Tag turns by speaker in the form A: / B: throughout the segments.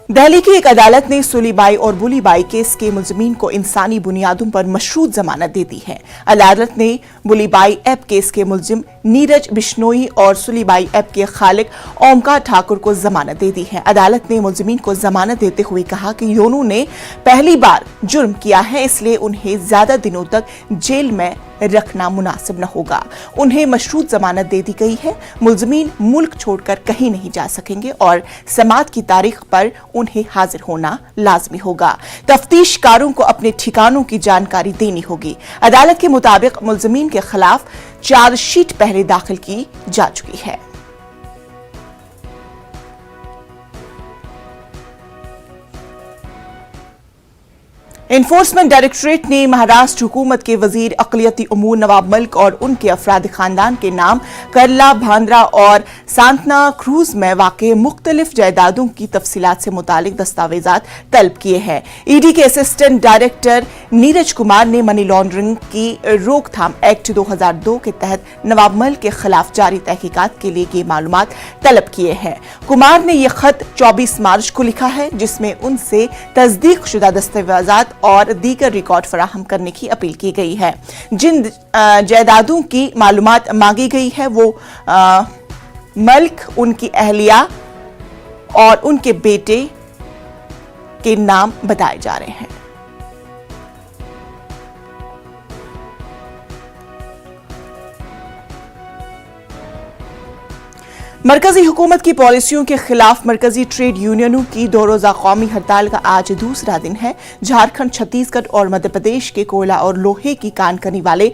A: दिल्ली की एक अदालत ने सुलीबाई और बुलीबाई केस के मुलजिमीन को इंसानी बुनियादों पर मशरूत जमानत दे दी है। अदालत ने बुलीबाई ऐप केस के मुलजिम नीरज बिश्नोई और सुलीबाई ऐप के खालिक ओमकार ठाकुर को जमानत दे दी है। अदालत ने मुलजिमीन को जमानत देते हुए कहा कि दोनों ने पहली बार जुर्म किया है, इसलिए उन्हें ज्यादा दिनों तक जेल में रखना मुनासिब न होगा। उन्हें मशरूत जमानत दे दी गई है। मुलजिमीन मुल्क छोड़कर कहीं नहीं जा सकेंगे और समात की तारीख पर उन्हें हाजिर होना लाजमी होगा। तफ्तीशकारों को अपने ठिकानों की जानकारी देनी होगी। अदालत के मुताबिक मुलजिमीन के खिलाफ चार्जशीट पहले दाखिल की जा चुकी है। एनफोर्समेंट डायरेक्टरेट ने महाराष्ट्र हुकूमत के वजीर अक़लियती उमूर नवाब मलिक और उनके अफराद खानदान के नाम करला, भांद्रा और सांतना क्रूज में वाक़े मुख्तलिफ जायदादों की तफसीलात से मुतालिक दस्तावेजात तलब किए हैं। ईडी के असिस्टेंट डायरेक्टर नीरज कुमार ने मनी लॉन्ड्रिंग की रोकथाम एक्ट 2002 के तहत नवाब मलिक के खिलाफ जारी तहकीकात के लिए ये मालूमात तलब किए हैं। कुमार ने यह खत 24 मार्च को लिखा है, जिसमें उनसे तस्दीक शुदा दस्तावेजात और दीगर रिकॉर्ड फराहम करने की अपील की गई है। जिन जायदादों की मालूमात मांगी गई है वो मलिक, उनकी अहलिया और उनके बेटे के नाम बताए जा रहे हैं। मरकजी हुकूमत की पॉलिसियों के खिलाफ मरकजी ट्रेड यूनियनों की 2 रोजा कौमी हड़ताल का आज दूसरा दिन है। झारखंड, छत्तीसगढ़ और मध्य प्रदेश के कोयला और लोहे की कान करने वाले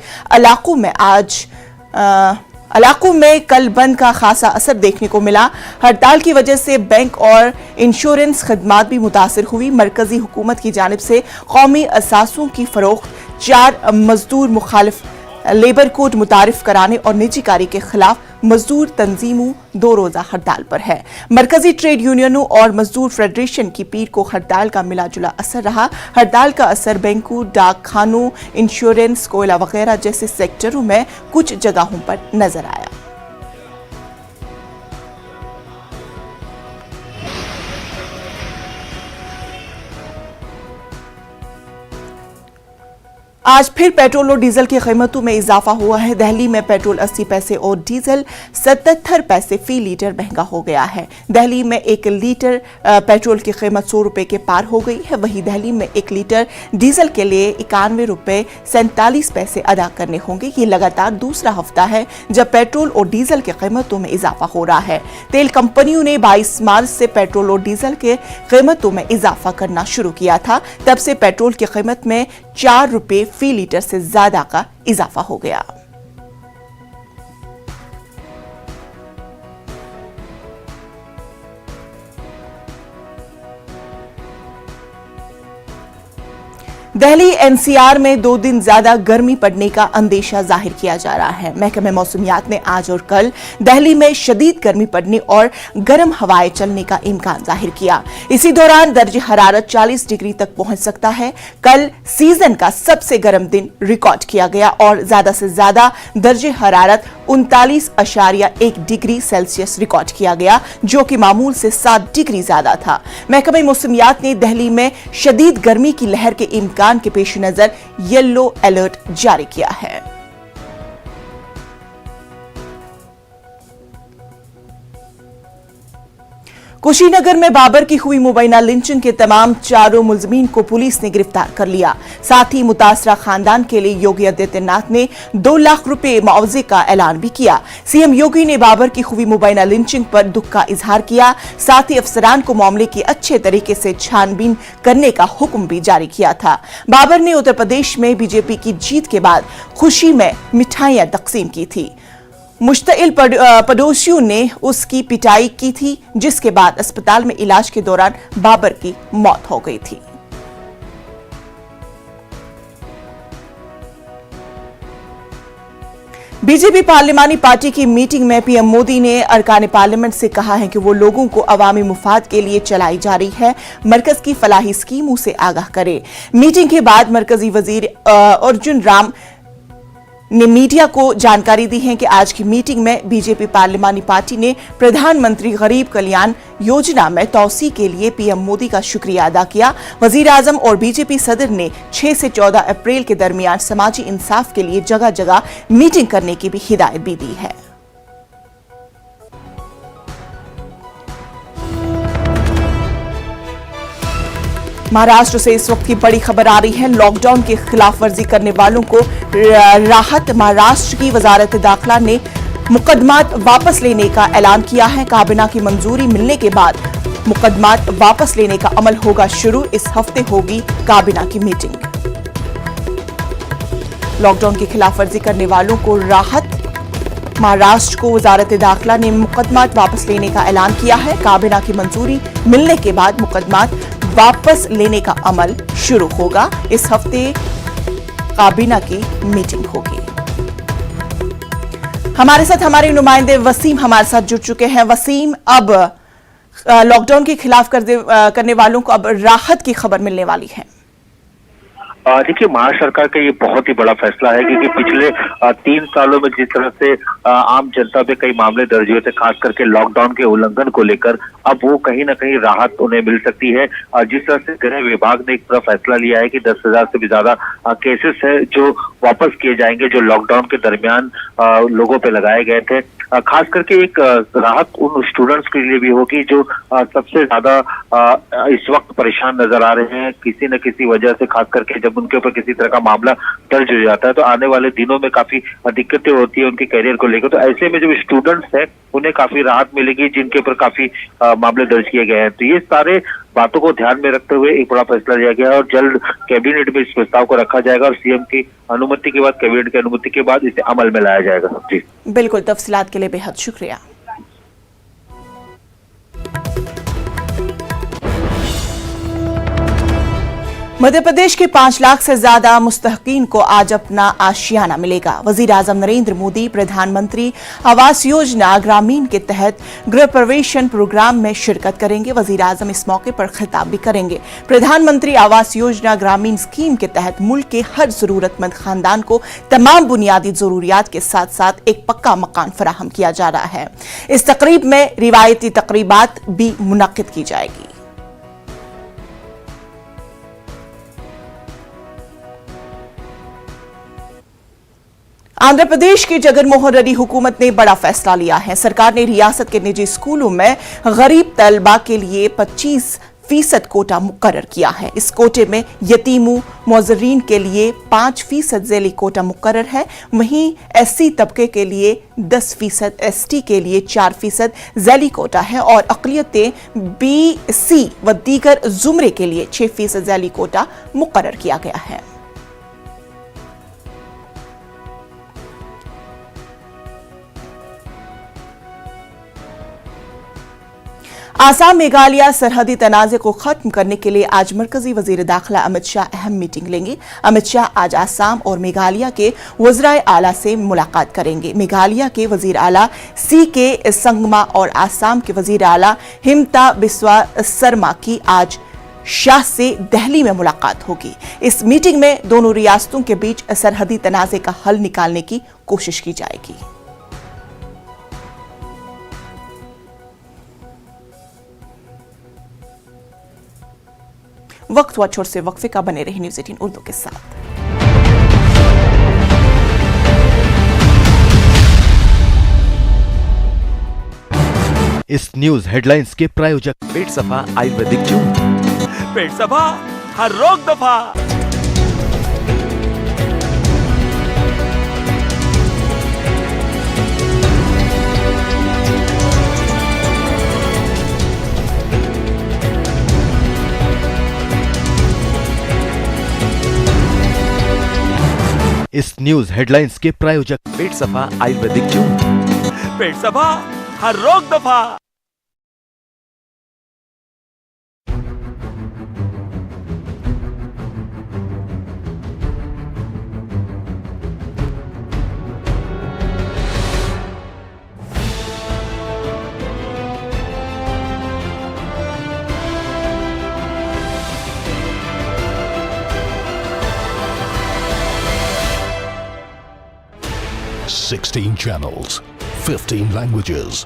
A: इलाकों में कल बंद का खासा असर देखने को मिला। हड़ताल की वजह से बैंक और इंश्योरेंस खदमात भी मुतासिर हुई। मरकजी हुकूमत की जानिब से कौमी असासों की फरोख्त, 4 मजदूर मुखालिफ लेबर कोड मुतारिफ कराने और निजीकारी के खिलाफ मजदूर तंजीमों 2 रोजा हड़ताल पर है। मरकजी ट्रेड यूनियनों और मजदूर फेडरेशन की पीर को हड़ताल का मिला जुला असर रहा। हड़ताल का असर बैंकों, डाक खानों, इंश्योरेंस, कोयला वगैरह जैसे सेक्टरों में कुछ जगहों पर नजर आया। आज फिर पेट्रोल और डीजल की कीमतों में इजाफा हुआ है। दिल्ली में पेट्रोल 80 पैसे और डीजल 77 पैसे फी लीटर महंगा हो गया है। दिल्ली में 1 लीटर पेट्रोल की कीमत 100 रुपए के पार हो गई है। वहीं दिल्ली में 1 लीटर डीजल के लिए 91 रुपए 47 पैसे अदा करने होंगे। ये लगातार दूसरा हफ्ता है जब पेट्रोल और डीजल की कीमतों में इजाफा हो रहा है। तेल कंपनियों ने 22 मार्च से पेट्रोल और डीजल के कीमतों में इजाफा करना शुरू किया था। तब से पेट्रोल की कीमत में 4 रुपए फी लीटर से ज्यादा का इजाफा हो गया। दिल्ली एनसीआर में 2 दिन ज्यादा गर्मी पड़ने का अंदेशा जाहिर किया जा रहा है। महकमे मौसमियात ने आज और कल दिल्ली में शदीद गर्मी पड़ने और गर्म हवाएं चलने का इम्कान जाहिर किया। इसी दौरान दर्जे हरारत 40 डिग्री तक पहुंच सकता है। कल सीजन का सबसे गर्म दिन रिकॉर्ड किया गया और ज्यादा से ज्यादा दर्जे हरारत 39.1 डिग्री सेल्सियस रिकॉर्ड किया गया, जो कि मामूल से 7 डिग्री ज्यादा था। महकमे मौसमियात ने दिल्ली में शदीद गर्मी की लहर के इम्कान के पेश नजर येलो अलर्ट जारी किया है। कुशीनगर में बाबर की हुई मुबैना लिंचिंग के तमाम 4 मुलजिमीन को पुलिस ने गिरफ्तार कर लिया। साथ ही मुतासरा खानदान के लिए योगी आदित्यनाथ ने 2 लाख रुपए मुआवजे का ऐलान भी किया। सीएम योगी ने बाबर की हुई मुबैना लिंचिंग पर दुख का इजहार किया। साथ ही अफसरान को मामले की अच्छे तरीके से छानबीन करने का हुक्म भी जारी किया था। बाबर ने उत्तर प्रदेश में बीजेपी की जीत के बाद खुशी में मिठाइयां तकसीम की थी। मुश्तइल पड़ोसियों ने उसकी पिटाई की थी, जिसके बाद अस्पताल में इलाज के दौरान बाबर की मौत हो गई थी। बीजेपी पार्लिमानी पार्टी की मीटिंग में पीएम मोदी ने अरकान पार्लियामेंट से कहा है कि वो लोगों को अवामी मुफाद के लिए चलाई जा रही है मरकज की फलाही स्कीमों से आगाह करे। मीटिंग के बाद मरकजी वजीर अर्जुन राम ने मीडिया को जानकारी दी है कि आज की मीटिंग में बीजेपी पार्लिमानी पार्टी ने प्रधानमंत्री गरीब कल्याण योजना में तौसी के लिए पीएम मोदी का शुक्रिया अदा किया। वजीर आजम और बीजेपी सदर ने 6 से 14 अप्रैल के दरमियान समाजी इंसाफ के लिए जगह जगह मीटिंग करने की भी हिदायत भी दी है। महाराष्ट्र से इस वक्त की बड़ी खबर आ रही है। लॉकडाउन की खिलाफ वर्जी करने वालों को राहत। महाराष्ट्र की वजारत दाखिला ने मुकदमात वापस लेने का ऐलान किया है। काबीना की मंजूरी मिलने के बाद मुकदमात वापस लेने का अमल होगा शुरू। इस हफ्ते होगी काबीना की मीटिंग। लॉकडाउन की खिलाफ वर्जी करने वालों को राहत। महाराष्ट्र को वजारत दाखिला ने मुकदमात वापस लेने का ऐलान किया है। काबीना की मंजूरी मिलने के बाद मुकदमात वापस लेने का अमल शुरू होगा। इस हफ्ते काबीना की मीटिंग होगी। हमारे साथ हमारे नुमाइंदे वसीम हमारे साथ जुड़ चुके हैं। वसीम, अब लॉकडाउन के खिलाफ करने वालों को अब राहत की खबर मिलने वाली है।
B: देखिए, महाराष्ट्र सरकार का ये बहुत ही बड़ा फैसला है क्योंकि पिछले 3 सालों में जिस तरह से आम जनता पे कई मामले दर्ज हुए थे, खास करके लॉकडाउन के उल्लंघन को लेकर, अब वो कहीं ना कहीं राहत उन्हें मिल सकती है। जिस तरह से गृह विभाग ने एक पूरा फैसला लिया है कि 10,000 से भी ज्यादा केसेस है जो वापस किए जाएंगे, जो लॉकडाउन के दरमियान लोगों पे लगाए गए थे। खास करके एक राहत उन स्टूडेंट्स के लिए भी होगी जो सबसे ज्यादा इस वक्त परेशान नजर आ रहे हैं किसी न किसी वजह से। खास करके जब उनके ऊपर किसी तरह का मामला दर्ज हो जाता है तो आने वाले दिनों में काफी दिक्कतें होती है उनके करियर को लेकर। तो ऐसे में जो स्टूडेंट्स हैं उन्हें काफी राहत मिलेगी जिनके ऊपर काफी मामले दर्ज किए गए हैं। तो ये सारे बातों को ध्यान में रखते हुए एक बड़ा फैसला लिया गया है और जल्द कैबिनेट में इस प्रस्ताव को रखा जाएगा और सीएम की अनुमति के बाद, कैबिनेट की अनुमति के बाद इसे अमल में लाया जाएगा। जी
A: बिल्कुल, तफसीलात के लिए बेहद शुक्रिया। मध्य प्रदेश के 5 लाख से ज्यादा मुस्तहकीन को आज अपना आशियाना मिलेगा। वजीर आजम नरेंद्र मोदी प्रधानमंत्री आवास योजना ग्रामीण के तहत गृह प्रवेशन प्रोग्राम में शिरकत करेंगे। वजीर आजम इस मौके पर खिताब भी करेंगे। प्रधानमंत्री आवास योजना ग्रामीण स्कीम के तहत मुल्क के हर जरूरतमंद खानदान को तमाम बुनियादी जरूरियात के साथ साथ एक पक्का मकान फराहम किया जा रहा है। इस तकरीब में रिवायती तकरीबात भी मुनक्किद की जाएगी। आंध्र प्रदेश की जगनमोहन रेड्डी हुकूमत ने बड़ा फैसला लिया है। सरकार ने रियासत के निजी स्कूलों में गरीब तलबा के लिए 25% कोटा मुकर्रर किया है। इस कोटे में यतीमों मोजरीन के लिए 5% ज़ैली कोटा मुकर्रर है। वहीं एससी तबके के लिए 10%, एसटी के लिए 4% ज़ैली कोटा है और अक़लियतें बीसी व दीगर जुमरे के लिए 6% ज़ैली कोटा मुकर्रर किया गया है। आसाम मेघालय सरहदी तनाज़े को खत्म करने के लिए आज मरकजी वजीर दाखिला अमित शाह अहम मीटिंग लेंगे। अमित शाह आज आसाम और मेघालय के वज़राए आला से मुलाकात करेंगे। मेघालय के वजीर आला CK संगमा और आसाम के वजीर आला हिमंता बिस्वा शर्मा की आज शाह से दिल्ली में मुलाकात होगी। इस मीटिंग में दोनों रियासतों के बीच सरहदी तनाज़े का हल निकालने की कोशिश की जाएगी। वक्त हुआ छोटे से वक्फे का, बने रही न्यूज़ 18 उर्दू के साथ।
C: इस न्यूज हेडलाइंस के प्रायोजक
D: पेट सफा आयुर्वेदिक जूस, पेट सफा हर रोग दफा।
C: इस न्यूज हेडलाइंस के प्रायोजक
D: पेट सफा आयुर्वेदिक जूस, पेट सफा हर रोग दफा।
E: 16 channels, 15 languages,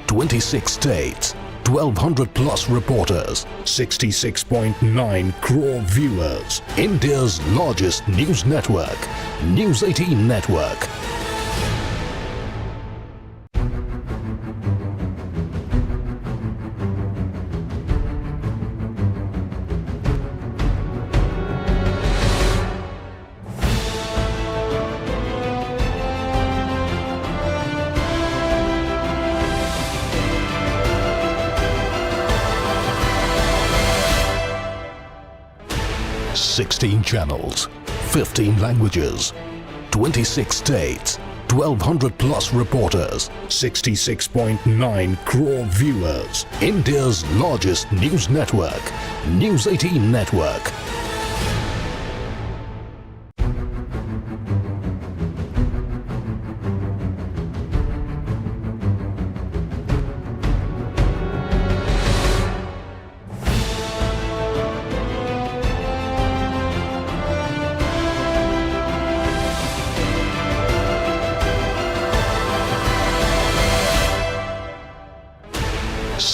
E: 26 states, 1200 plus reporters, 66.9 crore viewers. India's largest news network, News 18 Network. Sixteen channels, 15 languages, 26 states, 1200 plus reporters, 66.9 crore viewers. India's largest news network, News 18 Network.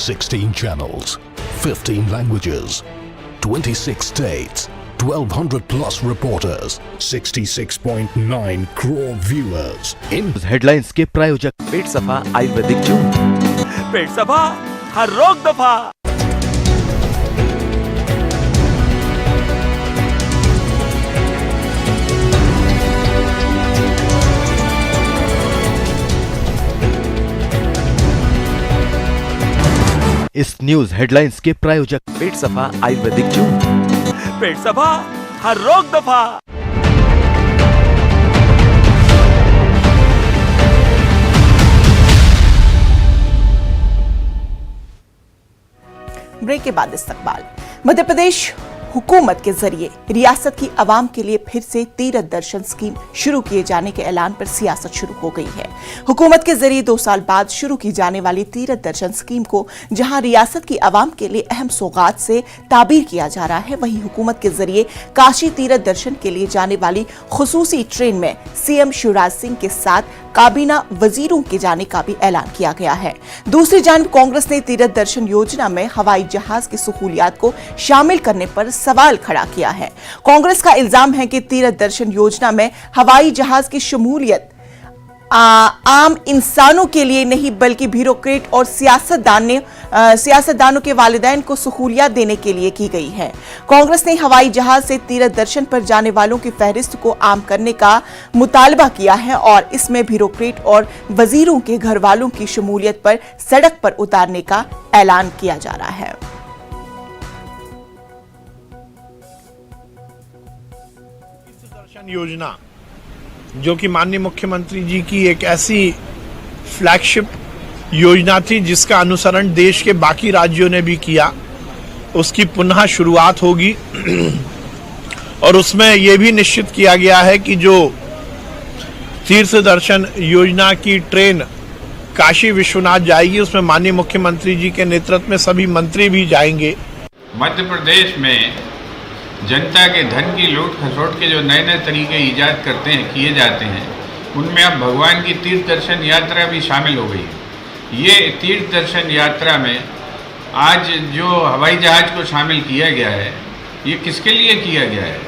E: Sixteen channels, 15 languages, 26 states, 1200 plus reporters, 66.9 crore viewers.
C: Headlines के प्रायोजक
D: पेट सफा आयुर्वेदिक क्यों? पेट सफा हर रोग दफा।
C: इस news headlines के प्रायोजक
D: पेट सफा आयुर्वेदिक क्यों? पेट सफा हर रोग दफा।
A: ब्रेक के बाद इस्तकबाल। मध्य प्रदेश हुकूमत के जरिए रियासत की आवाम के लिए फिर से तीरथ दर्शन स्कीम शुरू किए जाने के ऐलान पर सियासत शुरू हो गई है। हुकूमत के जरिए 2 साल बाद शुरू की जाने वाली तीरथ दर्शन स्कीम को जहां रियासत की आवाम के लिए अहम सौगात से ताबीर किया जा रहा है, वहीं हुकूमत के जरिए काशी तीरथ दर्शन के लिए जाने वाली खुसूसी ट्रेन में सीएम शिवराज सिंह के साथ काबीना वजीरों के जाने का भी ऐलान किया गया है। दूसरी जानब कांग्रेस ने तीरथ दर्शन योजना में हवाई जहाज की सहूलियात को शामिल करने पर सवाल खड़ा किया है। कांग्रेस का इल्जाम है कि तीरथ दर्शन योजना में हवाई जहाज की शमूलियत आम इंसानों के लिए नहीं बल्कि ब्यूरोक्रेट और सियासतदानों के वालिदैन को सहूलियत देने के लिए की गई है। कांग्रेस ने हवाई जहाज से तीरथ दर्शन पर जाने वालों की फहरिस्त को आम करने का मुतालबा किया है और इसमें ब्यूरोक्रेट और वजीरों के घर वालों की शमूलियत पर सड़क पर उतारने का ऐलान किया जा रहा है।
F: योजना जो कि माननीय मुख्यमंत्री जी की एक ऐसी फ्लैगशिप योजना थी जिसका अनुसरण देश के बाकी राज्यों ने भी किया, उसकी पुनः शुरुआत होगी और उसमें यह भी निश्चित किया गया है कि जो तीर्थ दर्शन योजना की ट्रेन काशी विश्वनाथ जाएगी उसमें माननीय मुख्यमंत्री जी के नेतृत्व में सभी मंत्री भी जाएंगे।
G: मध्य प्रदेश में जनता के धन की लूट खसोट के जो नए नए तरीके ईजाद किए जाते हैं, उनमें अब भगवान की तीर्थ दर्शन यात्रा भी शामिल हो गई। ये तीर्थ दर्शन यात्रा में आज जो हवाई जहाज को शामिल किया गया है, ये किसके लिए किया गया है?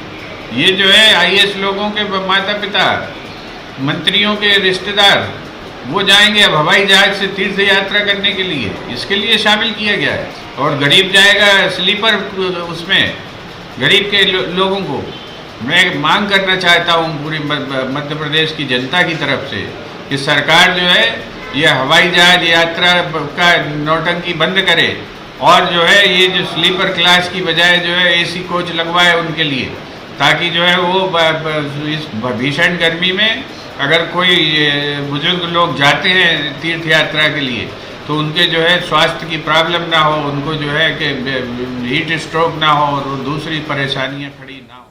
G: ये जो है आईएएस लोगों के माता पिता, मंत्रियों के रिश्तेदार, वो जाएंगे अब हवाई जहाज से तीर्थ यात्रा करने के लिए, इसके लिए शामिल किया गया है। और गरीब जाएगा स्लीपर, उसमें गरीब के लोगों को मैं मांग करना चाहता हूँ पूरी मध्य प्रदेश की जनता की तरफ से कि सरकार जो है ये हवाई जहाज यात्रा का नौटंकी बंद करे और जो है ये जो स्लीपर क्लास की बजाय जो है एसी कोच लगवाए उनके लिए, ताकि जो है वो इस भीषण गर्मी में अगर कोई बुजुर्ग लोग जाते हैं तीर्थ यात्रा के लिए तो उनके जो है स्वास्थ्य की प्रॉब्लम ना हो, उनको जो है कि हीट स्ट्रोक ना हो और दूसरी परेशानियां खड़ी ना हो।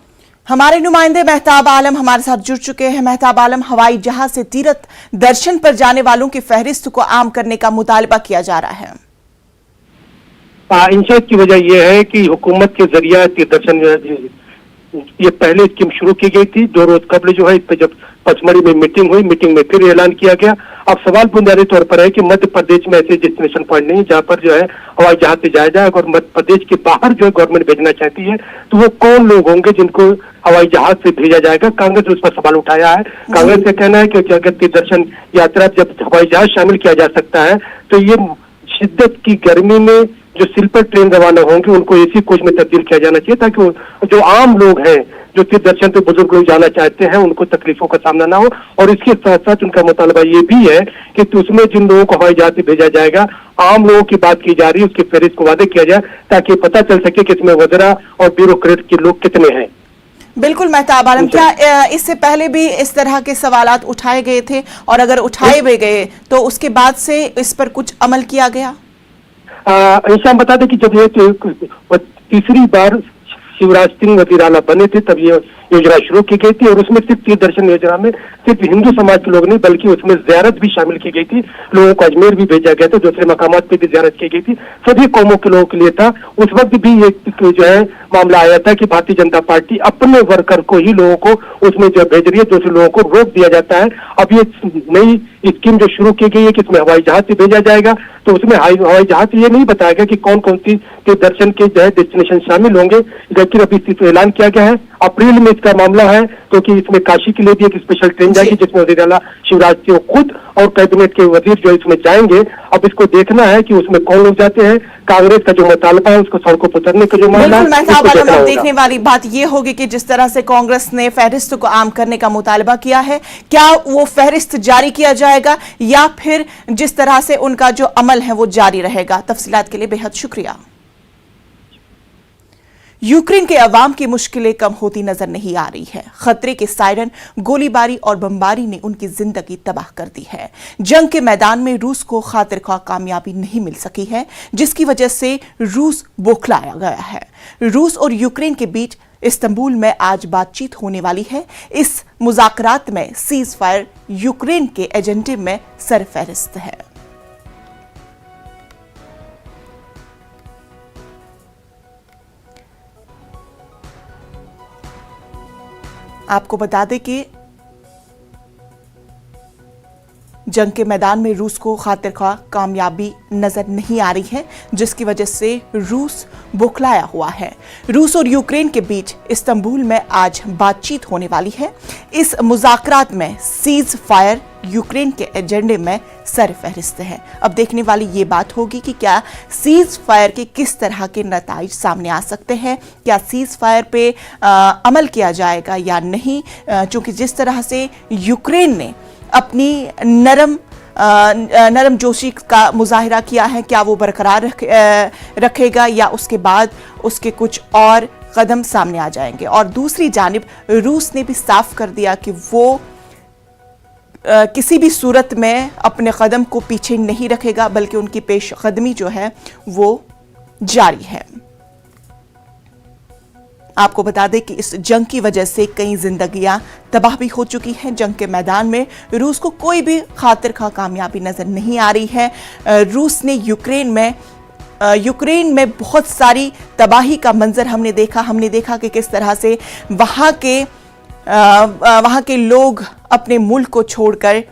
A: हमारे नुमाइंदे मेहताब आलम हमारे साथ जुड़ चुके हैं। मेहताब आलम, हवाई जहाज से तीर्थ दर्शन पर जाने वालों की फहरिस्त को आम करने का मुतालबा किया जा रहा है।
H: इन सब की वजह यह है कि हुकूमत के जरिए तीर्थ दर्शन ये पहले स्कीम शुरू की गई थी, 2 रोज कबल जो है इस पे जब पचमढ़ी में मीटिंग हुई, मीटिंग में फिर ऐलान किया गया। अब सवाल बुनियादी तौर पर है कि मध्य प्रदेश में ऐसे डेस्टिनेशन पॉइंट नहीं है जहाँ पर जो है हवाई जहाज से जाया जाएगा, और मध्य प्रदेश के बाहर जो है गवर्नमेंट भेजना चाहती है, तो वो कौन लोग होंगे जिनको हवाई जहाज से भेजा जाएगा? कांग्रेस ने उस पर सवाल उठाया है। कांग्रेस का कहना है कि अगर तीर्थ दर्शन यात्रा जब हवाई जहाज शामिल किया जा सकता है तो ये शिद्दत की गर्मी में जो स्लीपर ट्रेन रवाना होंगे उनको एसी कोच में तब्दील किया जाना चाहिए, ताकि जो आम लोग हैं जो तीर्थ दर्शन पे बुजुर्ग लोग जाना चाहते हैं उनको तकलीफों का सामना ना हो। और इसके साथ साथ उनका मुतालबा ये भी है कि उसमें जिन लोगों को हवाई जहाज से भेजा जाएगा, आम लोगों की बात की जा रही है, उसकी फहरिस्त को वादे किया जाए ताकि पता चल सके कि इसमें वज़रा और ब्यूरोक्रेट के लोग कितने हैं।
A: बिल्कुल मेहताब आलम, क्या इससे पहले भी इस तरह के सवालात उठाए गए थे, और अगर उठाए भी गए तो उसके बाद से इस पर कुछ अमल किया गया?
H: ऐसा हम बता दें कि जब ये तीसरी बार शिवराज सिंह वजीर आला बने थे तब ये योजना शुरू की गई थी, और उसमें सिर्फ तीर्थ दर्शन योजना में सिर्फ हिंदू समाज के लोग नहीं बल्कि उसमें ज़ियारत भी शामिल की गई थी। लोगों को अजमेर भी भेजा गया था, दूसरे मकामात पे भी ज़ियारत की गई थी, सभी कौमों के लोगों के लिए था। उस वक्त भी ये जो है मामला आया था कि भारतीय जनता पार्टी अपने वर्कर को ही लोगों को उसमें जो भेज रही है, दूसरे लोगों को रोक दिया जाता है। अब ये नई स्कीम जो शुरू की गई है कि इसमें हवाई जहाज से भेजा जाएगा, तो उसमें हवाई जहाज से ये नहीं बताया गया कि कौन कौन सी तीर्थ दर्शन के जो है डेस्टिनेशन शामिल होंगे, लेकिन अभी ऐलान किया गया है अप्रैल में इसका मामला है, क्योंकि इसमें काशी के लिए भी एक स्पेशल ट्रेन जाएगी जिसमें वज़ीर आला शिवराज सिंह खुद और कैबिनेट के वजीर जो इसमें जाएंगे। अब इसको देखना है कि उसमें कौन लोग जाते हैं। कांग्रेस का जो मुतालबा है उसको सड़कों पर उतरने का जो मामला है,
A: देखने वाली बात ये होगी कि जिस तरह से कांग्रेस ने फहरिस्त को आम करने का मुतालबा किया है, क्या वो फहरिस्त जारी किया जाएगा या फिर जिस तरह से उनका जो अमल है वो जारी रहेगा? तफसीलात के लिए बेहद शुक्रिया। यूक्रेन के अवाम की मुश्किलें कम होती नजर नहीं आ रही है। खतरे के सायरन, गोलीबारी और बमबारी ने उनकी जिंदगी तबाह कर दी है। जंग के मैदान में रूस को खातिरख्वाह कामयाबी नहीं मिल सकी है, जिसकी वजह से रूस बौखलाया गया है। रूस और यूक्रेन के बीच इस्तांबुल में आज बातचीत होने वाली है। इस मुज़ाकरात में सीज फायर यूक्रेन के एजेंडे में सरफहरिस्त है। आपको बता दें कि जंग के मैदान में रूस को खातिरख्वाह कामयाबी नजर नहीं आ रही है, जिसकी वजह से रूस बौखलाया हुआ है। रूस और यूक्रेन के बीच इस्तांबुल में आज बातचीत होने वाली है। इस मुज़ाकरात में सीज फायर यूक्रेन के एजेंडे में सरफहरिस्त है। अब देखने वाली ये बात होगी कि क्या सीज फायर के किस तरह के नताइज सामने आ सकते हैं, क्या सीज फायर पे अमल किया जाएगा या नहीं, क्योंकि जिस तरह से यूक्रेन ने अपनी नरम जोशी का मुजाहिरा किया है, क्या वो बरकरार रखेगा या उसके बाद उसके कुछ और कदम सामने आ जाएंगे? और दूसरी जानिब रूस ने भी साफ कर दिया कि वो किसी भी सूरत में अपने कदम को पीछे नहीं रखेगा, बल्कि उनकी पेशकदमी जो है वो जारी है। आपको बता दें कि इस जंग की वजह से कई जिंदगियां तबाह भी हो चुकी हैं। जंग के मैदान में रूस को कोई भी खातिरख्वाह कामयाबी नजर नहीं आ रही है। रूस ने यूक्रेन में बहुत सारी तबाही का मंजर हमने देखा कि किस तरह से वहाँ के लोग अपने मुल्क को छोड़कर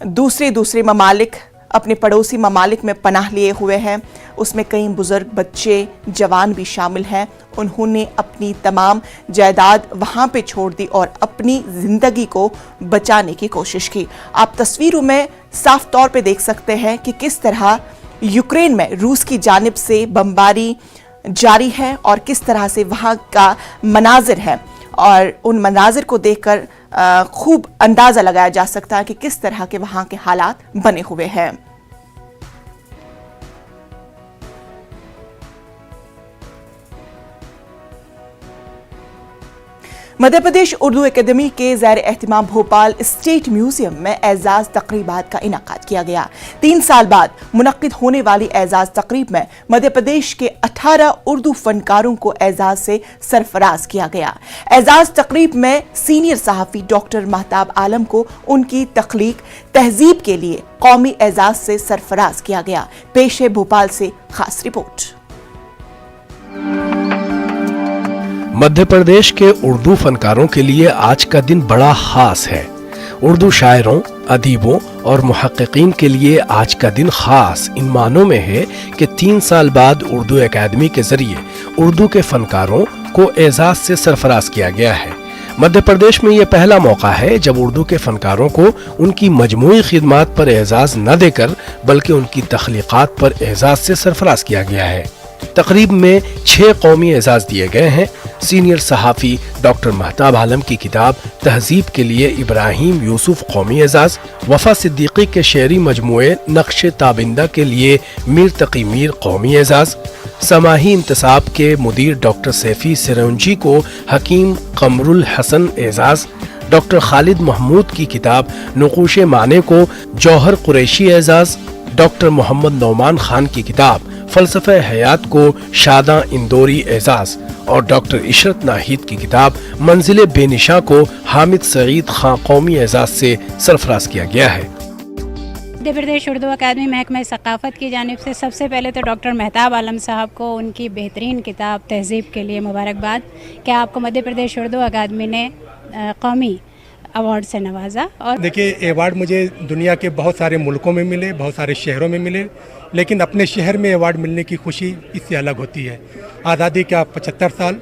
A: दूसरे ममालिक, अपने पड़ोसी ममालिक में पनाह लिए हुए हैं। उसमें कई बुजुर्ग, बच्चे, जवान भी शामिल हैं। उन्होंने अपनी तमाम जायदाद वहाँ पे छोड़ दी और अपनी ज़िंदगी को बचाने की कोशिश की। आप तस्वीरों में साफ तौर पे देख सकते हैं कि किस तरह यूक्रेन में रूस की जानिब से बमबारी जारी है और किस तरह से वहाँ का मनाजिर है। और उन मनाजिर को देखकर खूब अंदाज़ा लगाया जा सकता है कि किस तरह के वहाँ के हालात बने हुए हैं। मध्य प्रदेश उर्दू एकेडमी के ज़ैर एहतिमाम भोपाल स्टेट म्यूजियम में एजाज तकरीबात का इनाकाद किया गया। 3 साल बाद मुनक्किद होने वाली एजाज तकरीब में मध्य प्रदेश के 18 उर्दू फनकारों को एजाज से सरफराज किया गया। एजाज तकरीब में सीनियर सहाफ़ी डॉक्टर महताब आलम को उनकी तख्लीक तहजीब के लिए कौमी एजाज से सरफराज किया गया। पेश है भोपाल से खास रिपोर्ट।
I: मध्य प्रदेश के उर्दू फनकारों के लिए आज का दिन बड़ा खास है। उर्दू शायरों, अदीबों और मुहक्किकीन के लिए आज का दिन खास इन मानों में है कि 3 साल बाद उर्दू एकेडमी के जरिए उर्दू के फनकारों को एजाज से सरफराज किया गया है। मध्य प्रदेश में यह पहला मौका है जब उर्दू के फनकारों को उनकी मजमूई खिदमात पर एजाज न देकर बल्कि उनकी तख्लीकात पर एजाज से सरफराज किया गया है। तकरीब में 6 कौमी एजाज दिए गए हैं। सीनियर सहाफ़ी डॉक्टर महताब आलम की किताब तहजीब के लिए इब्राहिम यूसुफ कौमी एजाज, वफा सिद्दीकी के शेरी मजमूए नक्श ताबिंदा के लिए मीर तकी मीर कौमी एजाज, समाही इंतसाब के मुदीर डॉक्टर सैफी सिरौंजी को हकीम कमरुल हसन एजाज, डॉक्टर खालिद महमूद की किताब नुक़ूश माने को जौहर कुरैशी एजाज, डॉक्टर मोहम्मद नौमान खान की किताब फलसफे हयात को शादा इंदौरी एजाज और डॉक्टर इशरत नाहिद की किताब मंजिल बेनिशा को हामिद सईद खां कौमी एजाज से सरफराज किया गया है।
J: मध्य प्रदेश उर्दू अकादमी महकमा सकाफ़त की जानिब से सबसे पहले तो डॉक्टर महताब आलम साहब को उनकी बेहतरीन किताब तहजीब के लिए मुबारकबाद कि आपको मध्य प्रदेश उर्दू अकादमी ने कौमी अवार्ड से नवाजा। और
H: देखिए, अवार्ड मुझे दुनिया के बहुत सारे मुल्कों में मिले, बहुत सारे शहरों में मिले, लेकिन अपने शहर में अवार्ड मिलने की खुशी इससे अलग होती है। आज़ादी का 75 साल,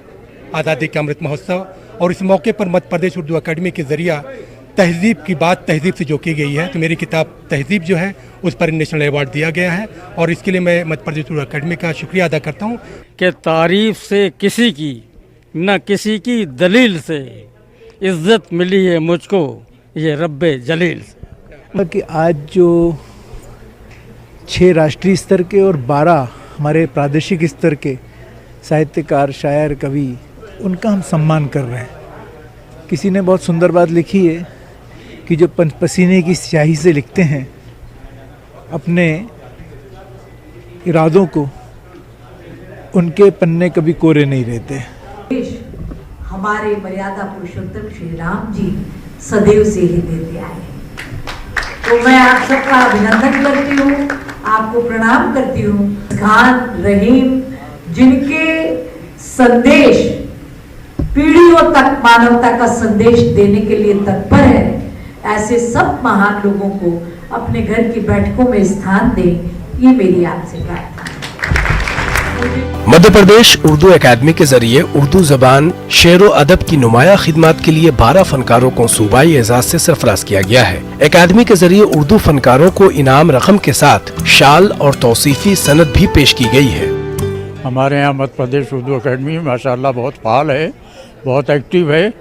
H: आज़ादी का अमृत महोत्सव, और इस मौके पर मध्य प्रदेश उर्दू अकादमी के ज़रिया तहजीब की बात तहजीब से जो की गई है, तो मेरी किताब तहजीब जो है उस पर नेशनल अवार्ड दिया गया है और इसके लिए मैं मध्य प्रदेश उर्दू अकादमी का शुक्रिया अदा करता हूँ
K: कि तारीफ से किसी की न किसी की दलील से इज्जत मिली है मुझको ये रब्बे जलील से।
L: कि आज जो 6 राष्ट्रीय स्तर के और 12 हमारे प्रादेशिक स्तर के साहित्यकार, शायर, कवि, उनका हम सम्मान कर रहे हैं। किसी ने बहुत सुंदर बात लिखी है कि जो पसीने की स्याही से लिखते हैं अपने इरादों को, उनके पन्ने कभी कोरे नहीं रहते।
M: हमारे मर्यादा पुरुषोत्तम श्री राम जी सदैव से ही देते आए। तो मैं आप सबका अभिनंदन करती हूँ, आपको प्रणाम करती हूँ। खान रहीम जिनके संदेश पीढ़ियों तक मानवता का संदेश देने के लिए तत्पर है, ऐसे सब महान लोगों को अपने घर की बैठकों में स्थान दें, ये मेरी आपसे प्रार्थना है।
I: मध्य प्रदेश उर्दू एकेडमी के जरिए उर्दू जबान शेर व अदब की नुमाया खिदमत के लिए 12 फनकारों को सूबाई एजाज से सरफराज किया गया है। एकेडमी के जरिए उर्दू फनकारों को इनाम रकम के साथ शाल और तौसीफी सनद भी पेश की गई है।
K: हमारे यहाँ मध्य प्रदेश उर्दू अकादमी माशाल्लाह बहुत फाल है, बहुत एक्टिव है।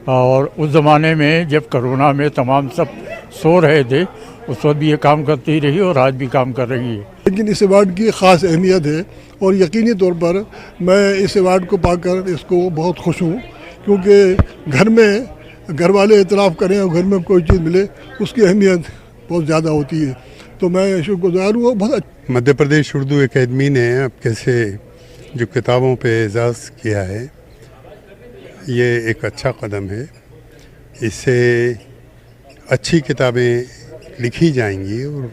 K: और उस ज़माने में जब कोरोना में तमाम सब सो रहे थे, उस वक्त भी ये काम करती रही और आज भी काम कर रही है।
N: लेकिन इस अवार्ड की ख़ास अहमियत है और यकीनी तौर पर मैं इस अवार्ड को पाकर इसको बहुत खुश हूँ, क्योंकि घर में घर वाले इतराफ़ करें और घर में कोई चीज़ मिले उसकी अहमियत बहुत ज़्यादा होती है। तो मैं शुक्रगुजार हूँ। बहुत
O: मध्य प्रदेश उर्दू अकादमी ने अब कैसे जो किताबों पे एजाज़ किया है, ये एक अच्छा कदम है। इससे अच्छी किताबें लिखी जाएंगी और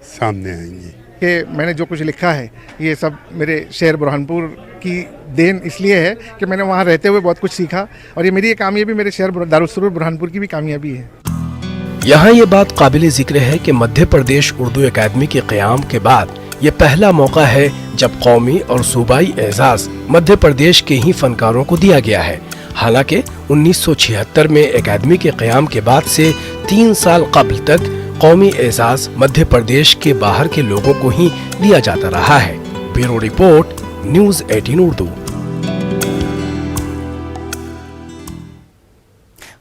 O: सामने आएंगी।
P: कि मैंने जो कुछ लिखा है ये सब मेरे शहर बुरहानपुर की देन इसलिए है कि मैंने वहाँ रहते हुए बहुत कुछ सीखा, और ये मेरी कामयाबी मेरे शहर दारुस्सुरूर बुरहानपुर की भी कामयाबी है।
I: यहाँ ये बात काबिल जिक्र है कि मध्य प्रदेश उर्दू अकादमी के क़याम के बाद ये पहला मौका है जब कौमी और सूबाई एजाज मध्य प्रदेश के ही फनकारों को दिया गया है। हालांकि 1976 में अकादमी के क़याम के बाद से 3 साल कबल तक कौमी एजाज मध्य प्रदेश के बाहर के लोगों को ही दिया जाता रहा है। Bureau report, news 18 Urdu.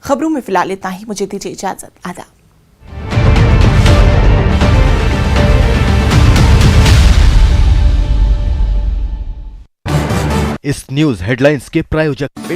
A: खबरों में फिलहाल इतना ही, मुझे दीजिए इजाजत। आदाब।
C: इस न्यूज हेडलाइंस के प्रायोजक